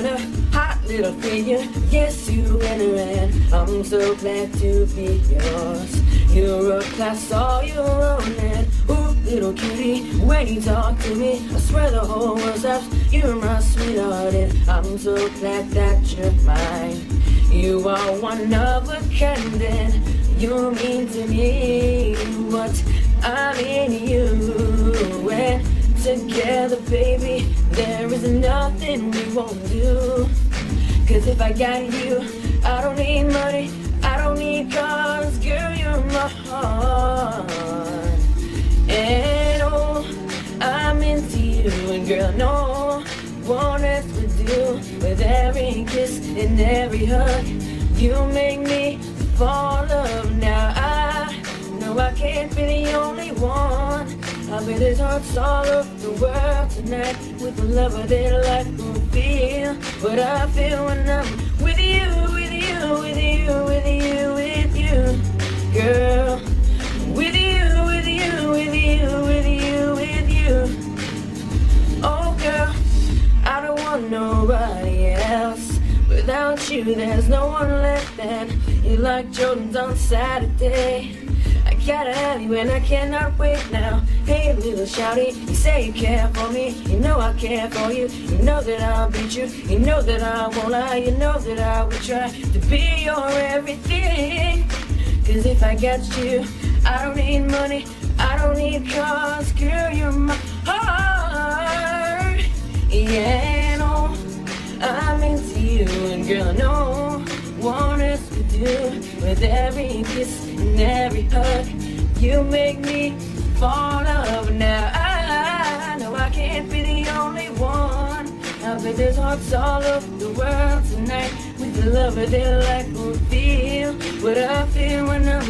got a hot little figure, yes you enter, and I'm so glad to be yours. You're a class all your own, and ooh, little cutie, when you talk to me, I swear the whole world stops. You're my sweetheart, and I'm so glad that you're mine. You are one of a kind, and you mean to me what I'm in you. And together, baby, there is nothing we won't do. Cause if I got you, I don't need money, I don't need cars, girl, you're my heart. And oh, I'm into you, and girl, no one else would do. With every kiss and every hug, you make me fall in love. Now I know I can't be the only one. I'll be this hearts all over the world tonight, with the love that life will feel. What I feel when I'm with you, with you, with you, with you, with you, girl. With you, with you, with you, with you, with you. Oh girl, I don't want nobody else. Without you, there's no one left. And you like Jordans on Saturday. I gotta have you and I cannot wait now. Hey little shawty, you say you care for me, you know I care for you. You know that I'll beat you, you know that I won't lie. You know that I will try to be your everything. Cause if I got you, I don't need money, I don't need cars, girl, you're my heart. Yeah, no, I'm into you, and girl, no one else would do. With every kiss and every hug, you make me fall in love. Now I know I can't be the only one. I'll bet there's hearts all over the world tonight, with the love that life will feel. What I feel when I'm